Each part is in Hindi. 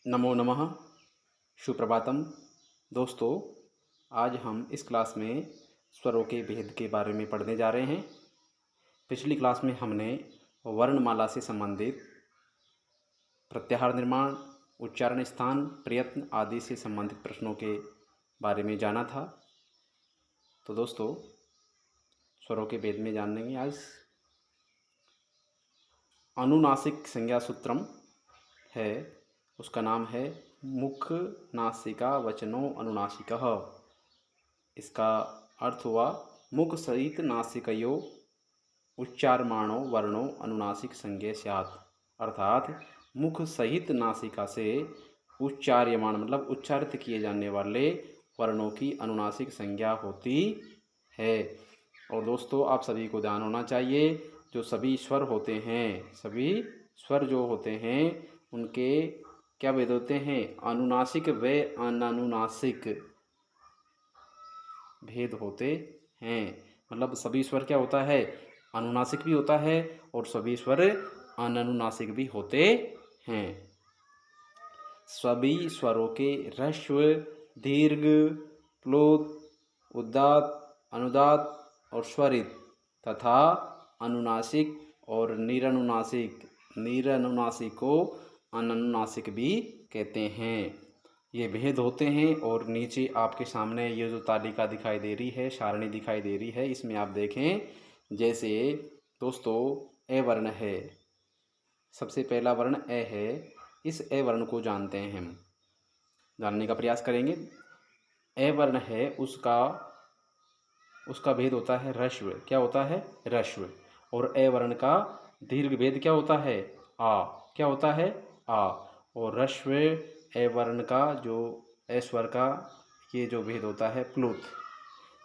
नमो नमः। सुप्रभातम। दोस्तों, आज हम इस क्लास में स्वरों के भेद के बारे में पढ़ने जा रहे हैं। पिछली क्लास में हमने वर्णमाला से संबंधित प्रत्याहार निर्माण, उच्चारण स्थान, प्रयत्न आदि से संबंधित प्रश्नों के बारे में जाना था। तो दोस्तों, स्वरों के भेद में जानेंगे आज। अनुनासिक संज्ञा सूत्रम है, उसका नाम है मुख नासिका वचनो अनुनासिकः। इसका अर्थ हुआ मुख सहित नासिकयो उच्चारमाणो वर्णो अनुनासिक संज्ञा स्यात्। अर्थात मुख सहित नासिका से उच्चार्यमाण मतलब उच्चारित किए जाने वाले वर्णों की अनुनासिक संज्ञा होती है। और दोस्तों, आप सभी को ध्यान होना चाहिए, जो सभी स्वर होते हैं, सभी स्वर जो होते हैं उनके क्या भेद होते हैं? अनुनासिक व अनानुनासिक भेद होते हैं। मतलब सभी स्वर क्या होता है? अनुनासिक भी होता है और सभी स्वर अनानुनासिक भी होते हैं। सभी स्वरों के ह्रस्व, दीर्घ, प्लुत, उदात्त, अनुदात्त और स्वरित तथा अनुनासिक और निरनुनासिक को अननुनासिक भी कहते हैं। ये भेद होते हैं। और नीचे आपके सामने ये जो तालिका दिखाई दे रही है, सारणी दिखाई दे रही है, इसमें आप देखें, जैसे दोस्तों ए वर्ण है, सबसे पहला वर्ण ए है। इस ए वर्ण को जानते हैं, हम जानने का प्रयास करेंगे। ए वर्ण है, उसका भेद होता है ह्रस्व। क्या होता है? ह्रस्व। और ए वर्ण का दीर्घ भेद क्या होता है? आ। क्या होता है? आ। और ह्रस्व ए वर्ण का जो ए स्वर का ये जो भेद होता है प्लुत।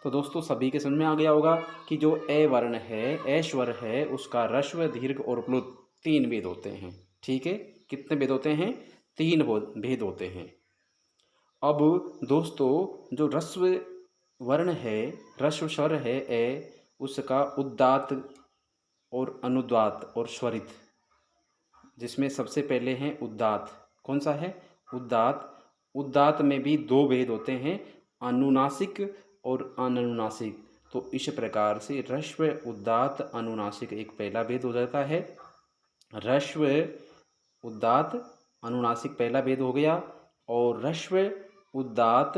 तो दोस्तों, सभी के समझ में आ गया होगा कि जो ए वर्ण है, ए स्वर है, उसका ह्रस्व, दीर्घ और प्लुत 3 भेद होते हैं। ठीक है, कितने भेद होते हैं? 3 भेद होते हैं। अब दोस्तों, जो ह्रस्व वर्ण है, ह्रस्व स्वर है ए, उसका उदात्त और अनुदात्त और स्वरित, जिसमें सबसे पहले हैं उदात्त। कौन सा है? उदात्त। उदात्त में भी 2 भेद होते हैं, अनुनासिक और अननुनासिक। तो इस प्रकार से ह्रस्व, उदात्त, अनुनासिक एक पहला भेद हो जाता है। ह्रस्व, उदात्त, अनुनासिक पहला भेद हो गया। और ह्रस्व, उदात्त,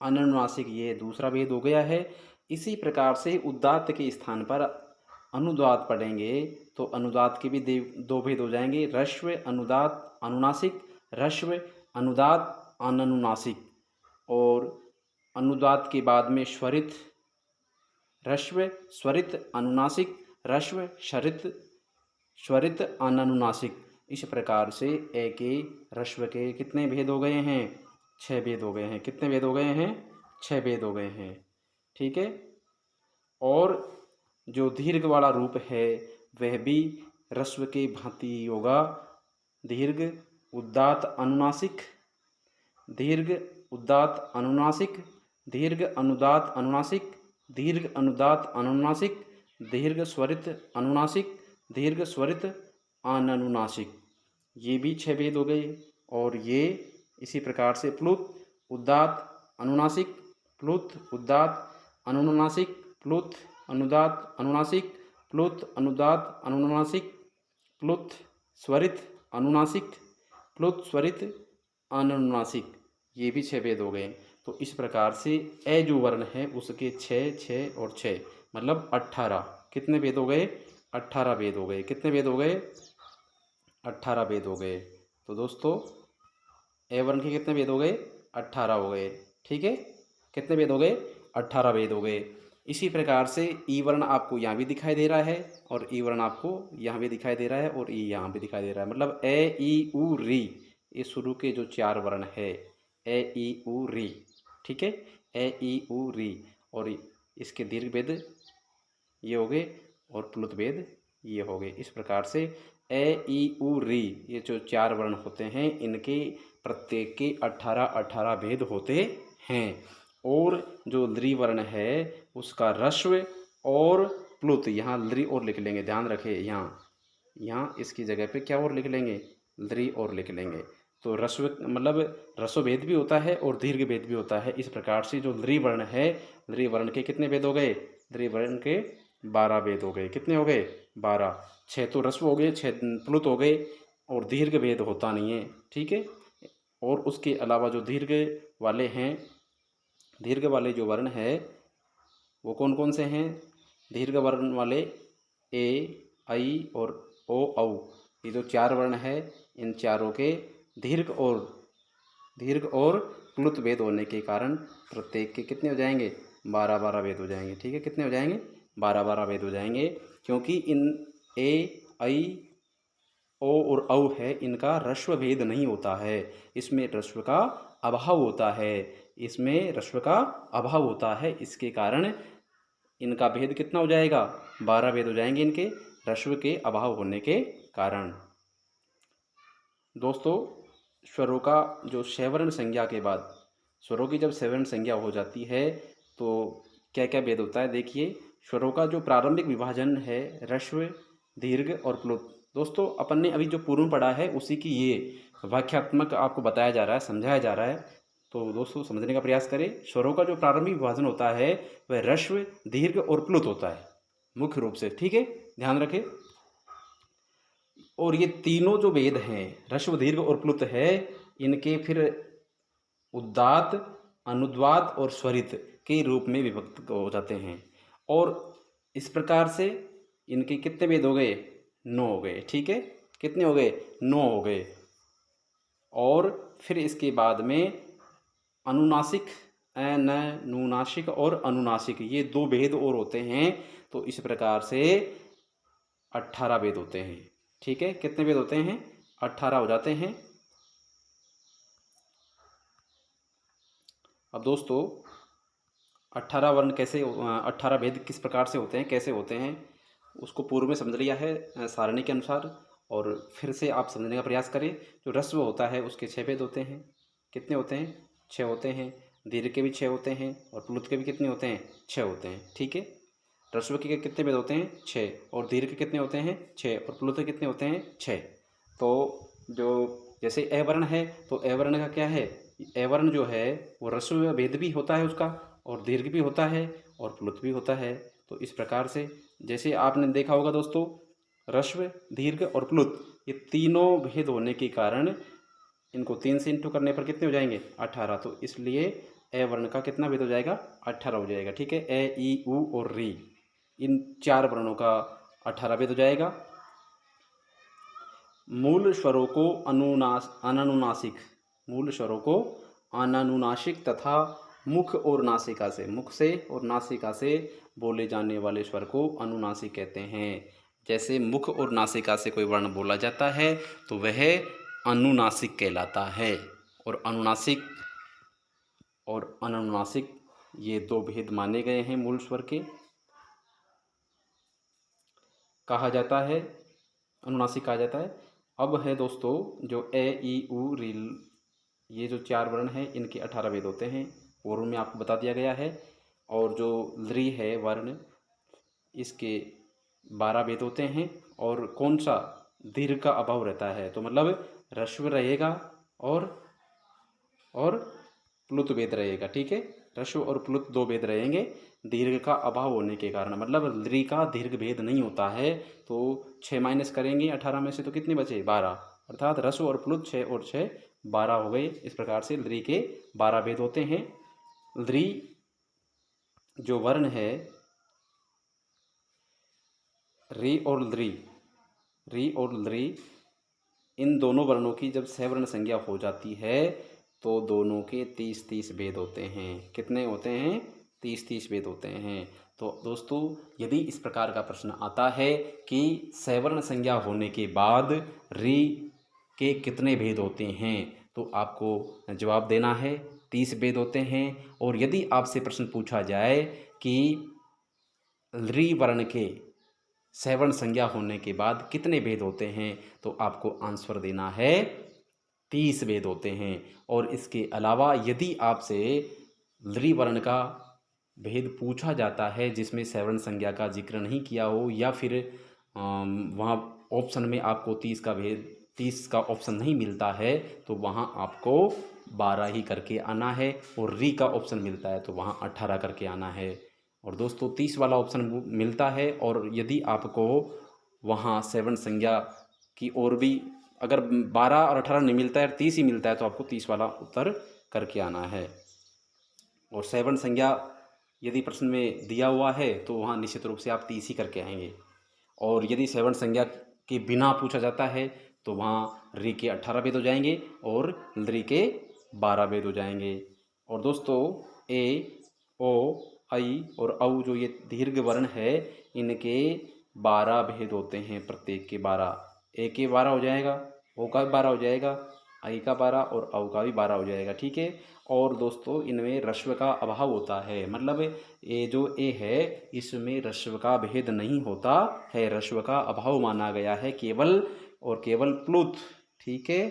अननुनासिक ये दूसरा भेद हो गया है। इसी प्रकार से उदात्त के स्थान पर अनुदात्त पढ़ेंगे तो अनुदात्त के भी 2 भेद हो जाएंगे, ह्रस्व, अनुदात्त, अनुनासिक, ह्रस्व, अनुदात्त, अननुनासिक। और अनुदात्त के बाद में स्वरित, ह्रस्व, स्वरित, अनुनासिक, ह्रस्व, स्वरित, अननुनासिक। इस प्रकार से ए के ह्रस्व के कितने भेद हो गए हैं? 6 भेद हो गए हैं। कितने भेद हो गए हैं? 6 भेद हो गए हैं। ठीक है। और जो दीर्घ वाला रूप है वह भी ह्रस्व के भांति होगा। दीर्घ, उदात्त, अनुनासिक, दीर्घ, उदात्त, अनुनासिक, दीर्घ, अनुदात्त, अनुनासिक, दीर्घ, अनुदात्त, अनुनासिक, दीर्घ, स्वरित, अनुनासिक, दीर्घ, स्वरित, अननुनासिक। ये भी 6 भेद हो गए। और ये इसी प्रकार से प्लुत, उदात्त, अनुनासिक, प्लुत, उदात्त, अनुनासिक, प्लुत, अनुदात्त, अनुनासिक, प्लुत, अनुदात्त, अनुनासिक, प्लुत, स्वरित, अनुनासिक, प्लुत, स्वरित, अननुनासिक। ये भी 6 भेद हो गए। तो इस प्रकार से ए जो वर्ण है उसके 6, 6 और 6 मतलब 18। कितने भेद हो गए? 18 भेद हो गए। कितने भेद हो गए? 18 भेद हो गए। तो दोस्तों, ए वर्ण के कितने भेद हो गए? 18 हो गए। ठीक है, कितने भेद हो गए? 18 भेद हो गए। इसी प्रकार से ई वर्ण आपको यहाँ भी दिखाई दे रहा है और ई वर्ण आपको यहाँ भी दिखाई दे रहा है और ई यहाँ भी दिखाई दे रहा है। मतलब ए, ई, उ, री, ये शुरू के जो 4 वर्ण है, ए, ई, उ, री। ठीक है, ए, ई, उ, री। और इसके दीर्घ भेद ये हो गए और प्लुत भेद ये हो गए। इस प्रकार से ए, ई, उ, री, ये जो 4 वर्ण होते हैं, इनके प्रत्येक के 18 भेद होते हैं। और जो लृ वर्ण है उसका ह्रस्व और प्लुत, यहाँ लृ और लिख लेंगे, ध्यान रखें, यहाँ इसकी जगह पे क्या और लिख लेंगे? लृ और लिख लेंगे। तो रस्व मतलब रस्व भेद भी होता है और दीर्घ भेद भी होता है। इस प्रकार से जो लृ वर्ण है, लृ वर्ण के कितने भेद हो गए? लृ वर्ण के 12 भेद हो गए। कितने हो गए? 12। 6 तो रस्व हो गए, 6 प्लुत हो गए, और दीर्घ भेद होता नहीं है, ठीक है। और उसके अलावा जो दीर्घ वाले हैं, दीर्घ वाले जो वर्ण है वो कौन कौन से हैं? दीर्घ वर्ण वाले ए, ऐ और ओ, औ, ये जो 4 वर्ण है, इन चारों के दीर्घ और प्लुत भेद होने के कारण प्रत्येक के कितने हो जाएंगे? 12-12 भेद हो जाएंगे, ठीक है। कितने हो जाएंगे? 12-12 भेद हो जाएंगे, क्योंकि इन ए, ऐ, ओ और औ है, इनका ह्रस्व भेद नहीं होता है। इसमें ह्रस्व का अभाव होता है, इसमें ह्रस्व का अभाव होता है। इसके कारण इनका भेद कितना हो जाएगा? 12 भेद हो जाएंगे इनके ह्रस्व के अभाव होने के कारण। दोस्तों, स्वरों का जो सवर्ण संज्ञा के बाद, स्वरों की जब सवर्ण संज्ञा हो जाती है तो क्या क्या भेद होता है? देखिए, स्वरों का जो प्रारंभिक विभाजन है, ह्रस्व, दीर्घ और प्लुत। दोस्तों, अपन ने अभी जो पूर्व पढ़ा है उसी की ये वाक्यात्मक आपको बताया जा रहा है, समझाया जा रहा है। तो दोस्तों, समझने का प्रयास करें। स्वरों का जो प्रारंभिक विभाजन होता है वह ह्रस्व, दीर्घ और प्लुत होता है मुख्य रूप से, ठीक है, ध्यान रखें। और ये तीनों जो भेद हैं, ह्रस्व, दीर्घ और प्लुत है, इनके फिर उदात्त, अनुदात्त और स्वरित के रूप में विभक्त हो जाते हैं। और इस प्रकार से इनके कितने भेद हो गए? 9 हो गए, ठीक है। कितने हो गए? 9 हो गए। और फिर इसके बाद में अनुनासिक, अननुनासिक और अनुनासिक, ये 2 भेद और होते हैं। तो इस प्रकार से 18 भेद होते हैं, ठीक है। कितने भेद होते हैं? 18 हो जाते हैं। अब दोस्तों, 18 वर्ण कैसे, 18 भेद किस प्रकार से होते हैं, कैसे होते हैं, उसको पूर्व में समझ लिया है सारणी के अनुसार। और फिर से आप समझने का प्रयास करें। जो ह्रस्व होता है उसके 6 भेद होते हैं। कितने होते हैं? 6 होते हैं। दीर्घ के भी 6 होते हैं और प्लुत के भी कितने होते हैं? 6 होते हैं, ठीक है। ह्रस्व के कितने भेद होते हैं? 6। और दीर्घ के कितने होते हैं? 6। और प्लुत के कितने होते हैं? 6। तो जो जैसे अ वर्ण है, तो अ वर्ण का क्या है? अ वर्ण जो है वो ह्रस्व भेद भी होता है उसका, और दीर्घ भी होता है और प्लुत भी होता है। तो इस प्रकार से जैसे आपने देखा होगा दोस्तों, ह्रस्व, दीर्घ और प्लुत, ये तीनों भेद होने के कारण इनको 3 से इंटू करने पर कितने हो जाएंगे? 18। तो इसलिए अ वर्ण का कितना भेद हो जाएगा? 18 हो जाएगा, ठीक है। अ, ई, उ और री, इन 4 वर्णों का 18 भेद हो जाएगा। मूल स्वरों को अननुनासिक, मूल स्वरों को अननुनासिक तथा मुख और नासिका से, मुख से और नासिका से बोले जाने वाले स्वर को अनुनासिक कहते हैं। जैसे मुख और नासिका से कोई वर्ण बोला जाता है तो वह अनुनासिक कहलाता है। और अनुनासिक और अननुनासिक, ये 2 भेद माने गए हैं मूल स्वर के। कहा जाता है, अनुनासिक कहा जाता है। अब है दोस्तों, जो ए, ई, उ, री, ये जो 4 वर्ण हैं, इनके 18 भेद होते हैं, पूर्व में आपको बता दिया गया है। और जो लृ है वर्ण, इसके 12 भेद होते हैं। और कौन सा? दीर्घ का अभाव रहता है, तो मतलब ह्रस्व रहेगा और प्लुत भेद रहेगा, ठीक है। ह्रस्व और प्लुत 2 भेद रहेंगे। दीर्घ का अभाव होने के कारण, मतलब लृ का दीर्घ भेद नहीं होता है। तो 6 माइनस करेंगे 18 में से तो कितने बचे? 12। अर्थात ह्रस्व और प्लुत 6 और 6 12 हो गए। इस प्रकार से लृ के 12 भेद होते हैं। लृ जो वर्ण है, री और लृ, री और लृ, इन दोनों वर्णों की जब सवर्ण संज्ञा हो जाती है तो दोनों के 30-30 भेद होते हैं। कितने होते हैं? 30-30 भेद होते हैं। तो दोस्तों, यदि इस प्रकार का प्रश्न आता है कि सवर्ण संज्ञा होने के बाद री के कितने भेद होते हैं, तो आपको जवाब देना है 30 भेद होते हैं। और यदि आपसे प्रश्न पूछा जाए कि लृ वर्ण के सवर्ण संज्ञा होने के बाद कितने भेद होते हैं, तो आपको आंसर देना है 30 भेद होते हैं। और इसके अलावा यदि आपसे लृ वर्ण का भेद पूछा जाता है जिसमें सवर्ण संज्ञा का जिक्र नहीं किया हो, या फिर वहाँ ऑप्शन में आपको 30 का भेद 30 का ऑप्शन नहीं मिलता है तो वहाँ आपको 12 ही करके आना है, और री का ऑप्शन मिलता है तो वहाँ 18 करके आना है। और दोस्तों 30 वाला ऑप्शन मिलता है, और यदि आपको वहाँ 7 संज्ञा की और भी अगर 12 और 18 नहीं मिलता है, 30 ही मिलता है, तो आपको 30 वाला उत्तर करके आना है। और 7 संज्ञा यदि प्रश्न में दिया हुआ है तो वहाँ निश्चित रूप से आप 30 ही करके आएंगे। और यदि 7 संज्ञा के बिना पूछा जाता है तो वहाँ री के 18 भेद हो जाएंगे और री के 12 भेद हो जाएंगे। और दोस्तों ए, ओ, आई और औ जो ये दीर्घ वर्ण है, इनके 12 भेद होते हैं, प्रत्येक के 12। ए के 12 हो जाएगा, ओ का भी 12 हो जाएगा, आई का 12 और औ का भी 12 हो जाएगा, ठीक है। और दोस्तों इनमें ह्रस्व का अभाव होता है, मतलब ये जो ए है इसमें ह्रस्व का भेद नहीं होता है, ह्रस्व का अभाव माना गया है, केवल और केवल प्लुत, ठीक है,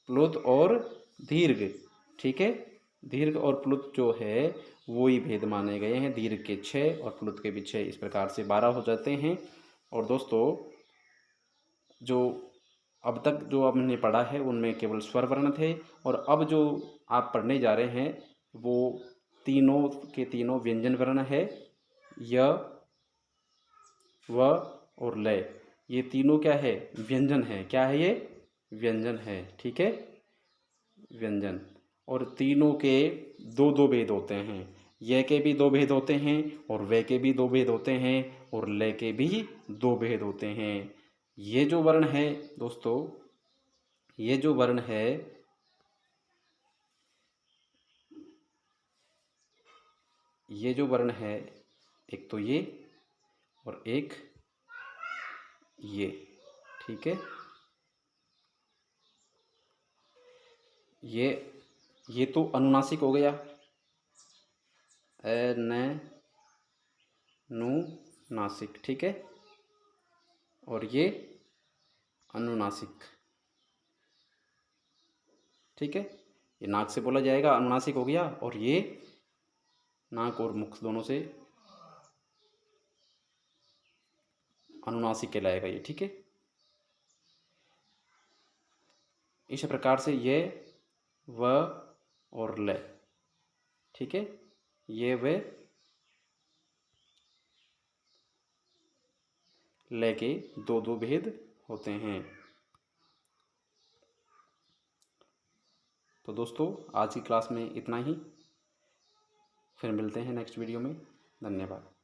प्लुत और दीर्घ, ठीक है, दीर्घ और प्लुत जो है वो ही भेद माने गए हैं। दीर्घ के 6 और प्लुत के भी 6, इस प्रकार से 12 हो जाते हैं। और दोस्तों जो अब तक जो हमने पढ़ा है उनमें केवल स्वर वर्ण थे, और अब जो आप पढ़ने जा रहे हैं वो तीनों के तीनों व्यंजन वर्ण है, य, व और लय। ये तीनों क्या है? व्यंजन है। क्या है ये? व्यंजन है, ठीक है, व्यंजन। और तीनों के दो दो भेद होते हैं, य के भी दो भेद होते हैं और वे के भी दो भेद होते हैं और लय के भी दो भेद होते हैं। ये जो वर्ण है दोस्तों, ये जो वर्ण है, ये जो वर्ण है, एक तो ये और एक ये, ठीक है, ये तो अनुनासिक हो गया, ए न नु नासिक, ठीक है, और ये अनुनासिक, ठीक है, ये नाक से बोला जाएगा, अनुनासिक हो गया, और ये नाक और मुख दोनों से अनुनासिक कहलाएगा ये, ठीक है। इस प्रकार से ये, व और ल, ठीक है, ये वे ल के दो दो भेद होते हैं। तो दोस्तों आज की क्लास में इतना ही, फिर मिलते हैं नेक्स्ट वीडियो में। धन्यवाद।